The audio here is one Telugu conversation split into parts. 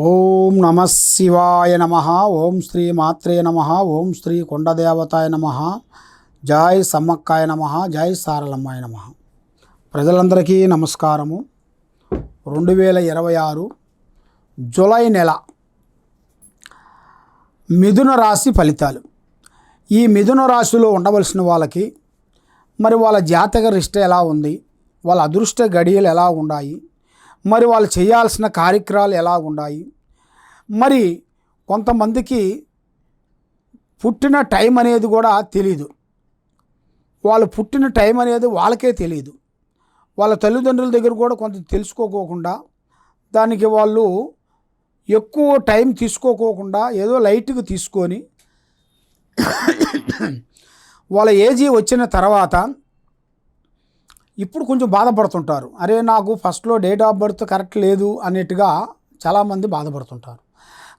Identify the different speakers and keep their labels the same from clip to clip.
Speaker 1: ఓం నమ శివాయ నమ. ఓం శ్రీ మాత్రే నమ. ఓం శ్రీ కొండదేవతాయ నమ. జై సమ్మక్కాయ నమ. జై సారలమ్మాయ నమ. ప్రజలందరికీ నమస్కారము. 2026 జూలై నెల మిథున రాశి ఫలితాలు. ఈ మిథున రాశిలో ఉండవలసిన వాళ్ళకి మరి వాళ్ళ జాతక రిష్ట ఎలా ఉంది, వాళ్ళ అదృష్ట గడియలు ఎలా ఉన్నాయి, మరి వాళ్ళు చేయాల్సిన కార్యక్రమాలు ఎలా ఉన్నాయి, మరి కొంతమందికి పుట్టిన టైం అనేది కూడా తెలీదు. వాళ్ళు పుట్టిన టైం అనేది వాళ్ళకే తెలియదు. వాళ్ళ తల్లిదండ్రుల దగ్గర కూడా కొంత తెలుసుకోకోకుండా దానికి వాళ్ళు ఎక్కువ టైం తీసుకోకోకుండా ఏదో లైట్గా తీసుకొని వాళ్ళ ఏజీ వచ్చిన తర్వాత ఇప్పుడు కొంచెం బాధపడుతుంటారు. అరే నాకు ఫస్ట్లో డేట్ ఆఫ్ బర్త్ కరెక్ట్ లేదు అన్నట్టుగా చాలామంది బాధపడుతుంటారు.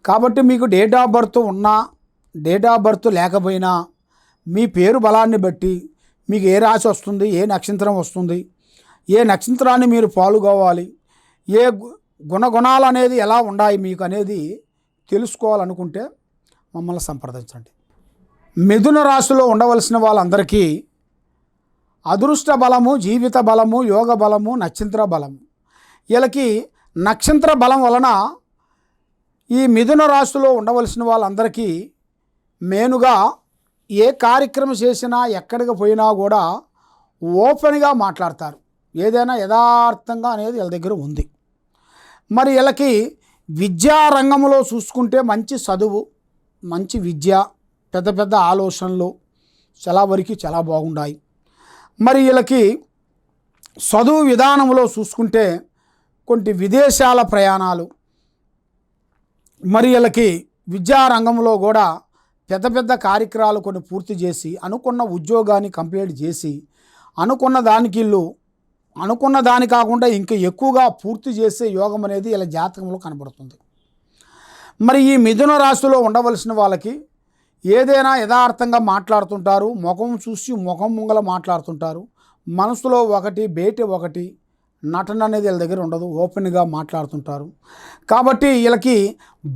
Speaker 1: కాబట్టి మీకు డేట్ ఆఫ్ బర్త్ ఉన్నా డేట్ ఆఫ్ బర్త్ లేకపోయినా మీ పేరు బలాన్ని బట్టి మీకు ఏ రాశి వస్తుంది, ఏ నక్షత్రం వస్తుంది, ఏ నక్షత్రాన్ని మీరు పాల్గొవాలి, ఏ గుణగుణాలు అనేది ఎలా ఉన్నాయి మీకు అనేది తెలుసుకోవాలనుకుంటే మమ్మల్ని సంప్రదించండి. మిథున రాశిలో ఉండవలసిన వాళ్ళందరికీ అదృష్ట బలము, జీవిత బలము, యోగ బలము, నక్షత్ర బలము. వీళ్ళకి నక్షత్ర బలం వలన ఈ మిథున రాశిలో ఉండవలసిన వాళ్ళందరికీ మెయిన్గా ఏ కార్యక్రమం చేసినా ఎక్కడికి పోయినా కూడా ఓపెన్గా మాట్లాడతారు. ఏదైనా యథార్థంగా అనేది వీళ్ళ దగ్గర ఉంది. మరి వీళ్ళకి విద్యా రంగంలో చూసుకుంటే మంచి చదువు, మంచి విద్య, పెద్ద పెద్ద ఆలోచనలు చాలా వరకు చాలా బాగున్నాయి. మరి వీళ్ళకి చదువు విధానంలో చూసుకుంటే కొన్ని విదేశాల ప్రయాణాలు, మరి వీళ్ళకి విద్యారంగంలో కూడా పెద్ద పెద్ద కార్యక్రమాలు కొన్ని పూర్తి చేసి అనుకున్న ఉద్యోగాన్ని కంప్లీట్ చేసి అనుకున్న దాని కాకుండా ఇంకా ఎక్కువగా పూర్తి చేసే యోగం అనేది వీళ్ళ జాతకంలో కనబడుతుంది. మరి ఈ మిథున రాశిలో ఉండవలసిన వాళ్ళకి ఏదైనా యథార్థంగా మాట్లాడుతుంటారు. ముఖం చూసి ముఖం ముంగల మాట్లాడుతుంటారు. మనసులో ఒకటి బయట ఒకటి, నటన అనేది వీళ్ళ దగ్గర ఉండదు. ఓపెన్గా మాట్లాడుతుంటారు. కాబట్టి వీళ్ళకి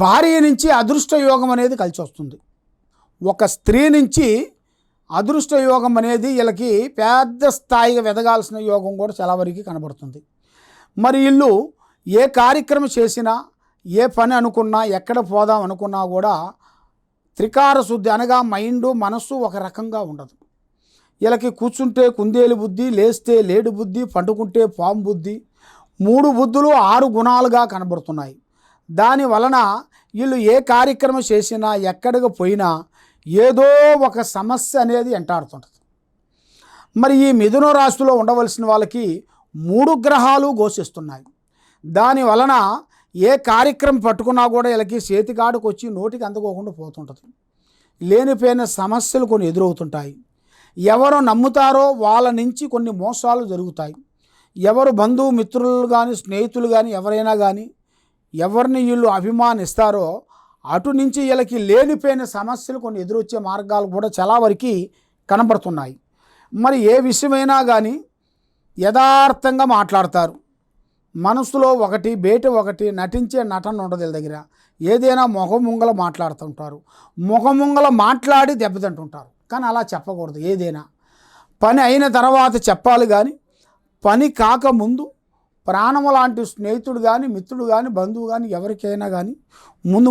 Speaker 1: భార్య నుంచి అదృష్ట యోగం అనేది కలిసి వస్తుంది. ఒక స్త్రీ నుంచి అదృష్ట యోగం అనేది వీళ్ళకి పెద్ద స్థాయిగా ఎదగాల్సిన యోగం కూడా చాలా వరకు కనబడుతుంది. మరి వీళ్ళు ఏ కార్యక్రమం చేసినా, ఏ పని అనుకున్నా, ఎక్కడ పోదాం అనుకున్నా కూడా త్రికార శుద్ధి అనగా మైండు మనస్సు ఒక రకంగా ఉండదు. వీళ్ళకి కూర్చుంటే కుందేలు బుద్ధి, లేస్తే లేడు బుద్ధి, పండుకుంటే పాము బుద్ధి, 3 బుద్ధులు 6 గుణాలుగా కనబడుతున్నాయి. దాని వలన వీళ్ళు ఏ కార్యక్రమం చేసినా ఎక్కడికి పోయినా ఏదో ఒక సమస్య అనేది వెంటాడుతుంటుంది. మరి ఈ మిథున రాశిలో ఉండవలసిన వాళ్ళకి 3 గ్రహాలు ఘోషిస్తున్నాయి. దాని వలన ఏ కార్యక్రమం పట్టుకున్నా కూడా వీళ్ళకి చేతికాడుకు వచ్చి నోటికి అందుకోకుండా పోతుంటుంది. లేనిపోయిన సమస్యలు కొన్ని ఎదురవుతుంటాయి. ఎవరు నమ్ముతారో వాళ్ళ నుంచి కొన్ని మోసాలు జరుగుతాయి. ఎవరు బంధువు మిత్రులు కానీ స్నేహితులు కానీ ఎవరైనా కానీ ఎవరిని వీళ్ళు అభిమానిస్తారో అటు నుంచి వీళ్ళకి లేనిపోయిన సమస్యలు కొన్ని ఎదురొచ్చే మార్గాలు కూడా చాలా వరకు కనబడుతున్నాయి. మరి ఏ విషయమైనా కానీ యథార్థంగా మాట్లాడతారు. మనసులో ఒకటి బయట ఒకటి, నటించే నటన ఉండదు వీళ్ళ దగ్గర. ఏదైనా ముఖముంగల మాట్లాడుతుంటారు. ముఖముంగల మాట్లాడి దెబ్బతింటుంటారు. కానీ అలా చెప్పకూడదు. ఏదైనా పని అయిన తర్వాత చెప్పాలి. కానీ పని కాకముందు ప్రాణము లాంటి స్నేహితుడు కానీ మిత్రుడు కానీ బంధువు కానీ ఎవరికైనా కానీ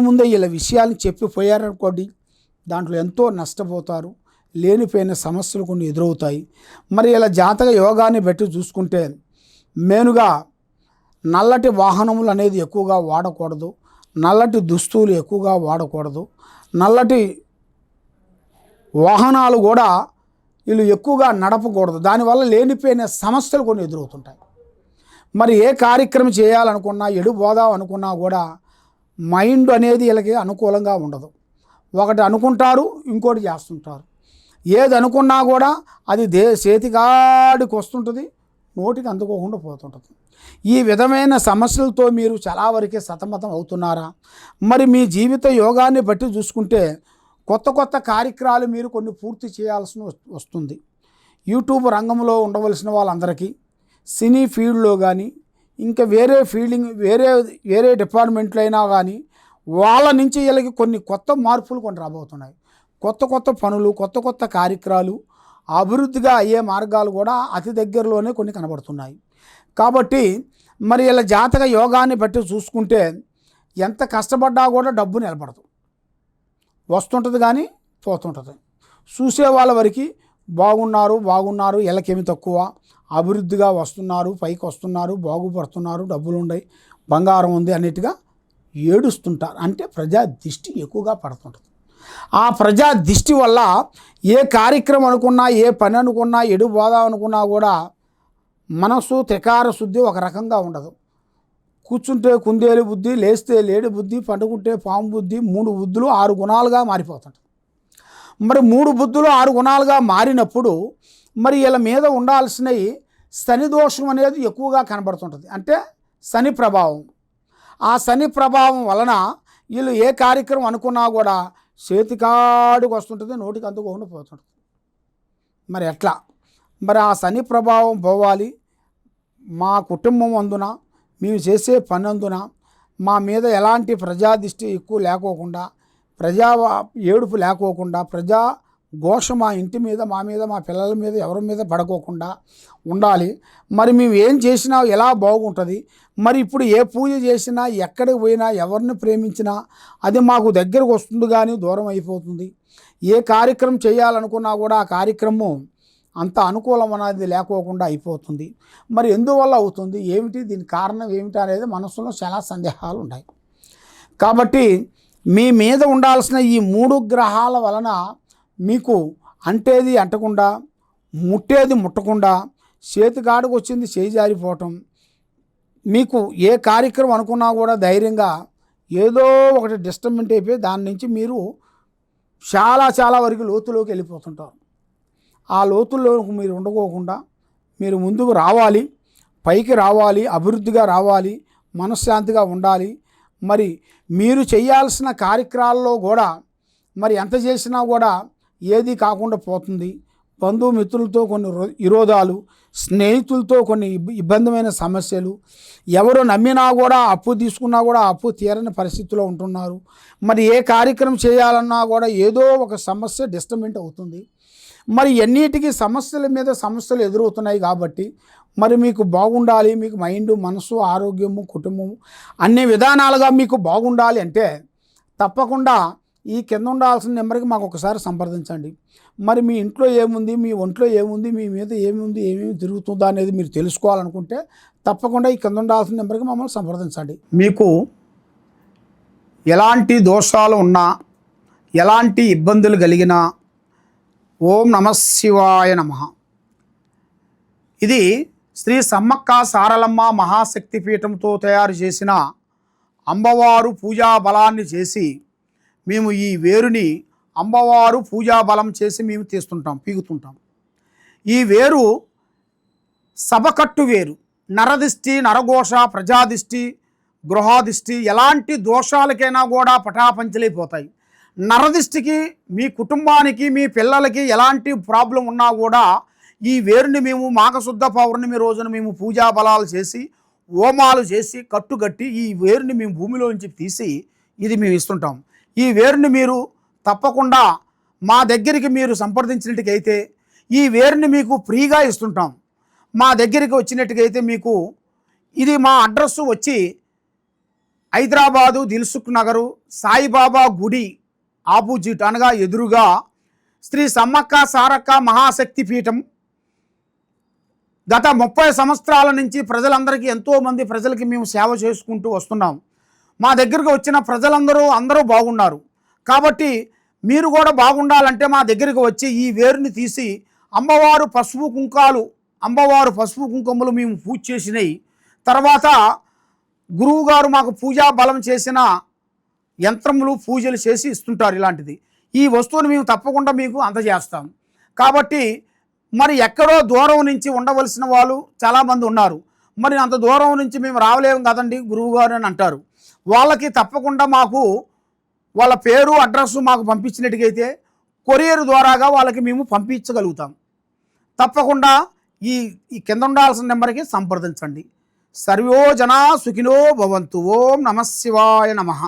Speaker 1: ముందే వీళ్ళ విషయాన్ని చెప్పిపోయారనుకోండి, దాంట్లో ఎంతో నష్టపోతారు. లేనిపోయిన సమస్యలు కొన్ని ఎదురవుతాయి. మరి ఇలా జాతక యోగాన్ని బట్టి చూసుకుంటే మెయిన్గా నల్లటి వాహనములు అనేది ఎక్కువగా వాడకూడదు. నల్లటి దుస్తులు ఎక్కువగా వాడకూడదు. నల్లటి వాహనాలు కూడా వీళ్ళు ఎక్కువగా నడపకూడదు. దానివల్ల లేనిపోయిన సమస్యలు కొన్ని ఎదురవుతుంటాయి. మరి ఏ కార్యక్రమం చేయాలనుకున్నా, ఎడు పోదాం అనుకున్నా కూడా మైండ్ అనేది వీళ్ళకి అనుకూలంగా ఉండదు. ఒకటి అనుకుంటారు, ఇంకోటి చేస్తుంటారు. ఏది అనుకున్నా కూడా అది చేతికాడికి వస్తుంటుంది, నోటికి అందుకోకుండా పోతుంటుంది. ఈ విధమైన సమస్యలతో మీరు చాలా వరకే సతమతం అవుతున్నారా? మరి మీ జీవిత యోగాన్ని బట్టి చూసుకుంటే కొత్త కార్యక్రమాలు మీరు కొన్ని పూర్తి చేయాల్సి వస్తుంది. యూట్యూబ్ రంగంలో ఉండవలసిన వాళ్ళందరికీ, సినీ ఫీల్డ్లో కానీ ఇంకా వేరే ఫీల్డింగ్ వేరే డిపార్ట్మెంట్లు అయినా కానీ వాళ్ళ నుంచి వీళ్ళకి కొన్ని కొత్త మార్పులు కొన్ని రాబోతున్నాయి. కొత్త పనులు, కొత్త కార్యక్రమాలు, అభివృద్ధిగా అయ్యే మార్గాలు కూడా అతి దగ్గరలోనే కొన్ని కనబడుతున్నాయి. కాబట్టి మరి వీళ్ళ జాతక యోగాన్ని బట్టి చూసుకుంటే ఎంత కష్టపడ్డా కూడా డబ్బు నిలబడదు, వస్తుంటుంది కానీ పోతుంటుంది. చూసే వాళ్ళ వరకు బాగున్నారు వీళ్ళకేమి తక్కువ, అభివృద్ధిగా వస్తున్నారు, పైకి వస్తున్నారు, బాగుపడుతున్నారు, డబ్బులు ఉన్నాయి, బంగారం ఉంది అన్నిటిగా ఏడుస్తుంటారు. అంటే ప్రజా దిష్టి ఎక్కువగా పడుతుంటుంది. ఆ ప్రజా దిష్టి వల్ల ఏ కార్యక్రమం అనుకున్నా, ఏ పని అనుకున్నా, ఎడు పోదాం అనుకున్నా కూడా మనసు త్రికార శుద్ధి ఒక రకంగా ఉండదు. కూర్చుంటే కుందేలు బుద్ధి, లేస్తే లేడి బుద్ధి, పండుకుంటే పాము బుద్ధి, 3 బుద్ధులు 6 గుణాలుగా మారిపోతుంటాయి. మరి 3 బుద్ధులు 6 గుణాలుగా మారినప్పుడు మరి వీళ్ళ మీద ఉండాల్సినవి శని దోషం అనేది ఎక్కువగా కనబడుతుంటుంది. అంటే శని ప్రభావం. ఆ శని ప్రభావం వలన వీళ్ళు ఏ కార్యక్రమం అనుకున్నా కూడా చేతికాడికి వస్తుంటుంది, నోటికి అందుకోకుండా పోతుంటుంది. మరి ఎట్లా? మరి ఆ శని ప్రభావం పోవాలి, మా కుటుంబం అందున, మేము చేసే పని అందున మా మీద ఎలాంటి ప్రజా దృష్టి ఎక్కువ లేకోకుండా, ప్రజా ఏడుపు లేకోకుండా, ప్రజా ఘోష మా ఇంటి మీద, మా మీద, మా పిల్లల మీద, ఎవరి మీద పడుకోకుండా ఉండాలి. మరి మేము ఏం చేసినా ఎలా బాగుంటుంది? మరి ఇప్పుడు ఏ పూజ చేసినా, ఎక్కడికి పోయినా, ఎవరిని ప్రేమించినా అది మాకు దగ్గరకు వస్తుంది కానీ దూరం అయిపోతుంది. ఏ కార్యక్రమం చేయాలనుకున్నా కూడా ఆ కార్యక్రమం అంత అనుకూలం అనేది లేకోకుండా అయిపోతుంది. మరి ఎందువల్ల అవుతుంది, ఏమిటి, దీని కారణం ఏమిటి అనేది మనసులో చాలా సందేహాలు ఉన్నాయి. కాబట్టి మీ మీద ఉండాల్సిన ఈ 3 గ్రహాల వలన మీకు అంటేది అంటకుండా, ముట్టేది ముట్టకుండా, చేతికాడికి వచ్చింది చేయి జారిపోవటం, మీకు ఏ కార్యక్రమం అనుకున్నా కూడా ధైర్యంగా ఏదో ఒకటి డిస్టర్బెంట్ అయిపోయి దాని నుంచి మీరు చాలా వరకు లోతులోకి వెళ్ళిపోతుంటారు. ఆ లోతుల్లో మీరు ఉండకోకుండా మీరు ముందుకు రావాలి, పైకి రావాలి, అభివృద్ధిగా రావాలి, మనశ్శాంతిగా ఉండాలి. మరి మీరు చేయాల్సిన కార్యక్రమాల్లో కూడా మరి ఎంత చేసినా కూడా ఏది కాకుండా పోతుంది. బంధుమిత్రులతో కొన్ని విరోధాలు, స్నేహితులతో కొన్ని ఇబ్బందిమైన సమస్యలు, ఎవరు నమ్మినా కూడా అప్పు తీసుకున్నా కూడా అప్పు తీరని పరిస్థితిలో ఉంటున్నారు. మరి ఏ కార్యక్రమం చేయాలన్నా కూడా ఏదో ఒక సమస్య డిస్టర్బెంట్ అవుతుంది. మరి ఎన్నిటికీ సమస్యల మీద సమస్యలు ఎదురవుతున్నాయి. కాబట్టి మరి మీకు బాగుండాలి, మీకు మైండ్, మనసు, ఆరోగ్యము, కుటుంబము అన్ని విధానాలుగా మీకు బాగుండాలి అంటే తప్పకుండా ఈ కింద ఉండాల్సిన నెంబర్కి మాకు ఒకసారి సంప్రదించండి. మరి మీ ఇంట్లో ఏముంది, మీ ఒంట్లో ఏముంది, మీ మీద ఏముంది, ఏమేమి తిరుగుతుందా అనేది మీరు తెలుసుకోవాలనుకుంటే తప్పకుండా ఈ కింద ఉండాల్సిన నెంబర్కి మమ్మల్ని సంప్రదించండి. మీకు ఎలాంటి దోషాలు ఉన్నా, ఎలాంటి ఇబ్బందులు కలిగినా ఓం నమః శివాయ నమః. ఇది శ్రీ సమ్మక్క సారలమ్మ మహాశక్తి పీఠంతో తయారు చేసిన అమ్మవారు పూజా బలాన్ని చేసి మేము ఈ వేరుని అమ్మవారు పూజా బలం చేసి మేము తీస్తుంటాం, పీగుతుంటాం. ఈ వేరు సభకట్టు వేరు. నరదిష్టి, నరఘోష, ప్రజాదిష్టి, గృహాదిష్టి ఎలాంటి దోషాలకైనా కూడా పటాపంచలైపోతాయి. నరదిష్టికి, మీ కుటుంబానికి, మీ పిల్లలకి ఎలాంటి ప్రాబ్లం ఉన్నా కూడా ఈ వేరుని మేము మాఘశుద్ధ పౌర్ణమి రోజున మేము పూజా బలాలు చేసి, హోమాలు చేసి, కట్టుగట్టి ఈ వేరుని మేము భూమిలోంచి తీసి ఇది మేము ఇస్తుంటాం. ఈ వేరుని మీరు తప్పకుండా మా దగ్గరికి మీరు సంప్రదించినట్టుకైతే ఈ వేరుని మీకు ఫ్రీగా ఇస్తుంటాం. మా దగ్గరికి వచ్చినట్టుకైతే మీకు ఇది మా అడ్రస్సు వచ్చి హైదరాబాదు దిల్సుఖ్ నగరు సాయిబాబా గుడి ఆపోజిట్ అనగా ఎదురుగా శ్రీ సమ్మక్క సారక్క మహాశక్తి పీఠం. గత 30 సంవత్సరాల నుంచి ప్రజలందరికీ, ఎంతోమంది ప్రజలకి మేము సేవ చేసుకుంటూ వస్తున్నాం. మా దగ్గరకు వచ్చిన అందరూ బాగున్నారు. కాబట్టి మీరు కూడా బాగుండాలంటే మా దగ్గరికి వచ్చి ఈ వేరుని తీసి అమ్మవారు పసుపు కుంకుమలు మేము పూజ చేసినాయి. తర్వాత గురువుగారు మాకు పూజా బలం చేసిన యంత్రములు, పూజలు చేసి ఇస్తుంటారు. ఇలాంటిది ఈ వస్తువును మేము తప్పకుండా మీకు అందజేస్తాం. కాబట్టి మరి ఎక్కడో దూరం నుంచి ఉండవలసిన వాళ్ళు చాలామంది ఉన్నారు. మరి అంత దూరం నుంచి మేము రావలేము కదండి గురువుగారు అని అంటారు. వాళ్ళకి తప్పకుండా మాకు వాళ్ళ పేరు, అడ్రస్సు మాకు పంపించినట్టుకైతే కొరియర్ ద్వారాగా వాళ్ళకి మేము పంపించగలుగుతాం. తప్పకుండా ఈ కింద ఉండాల్సిన నెంబర్కి సంప్రదించండి. సర్వో జనా సుఖినో భవంతు. ఓం నమః శివాయ నమః.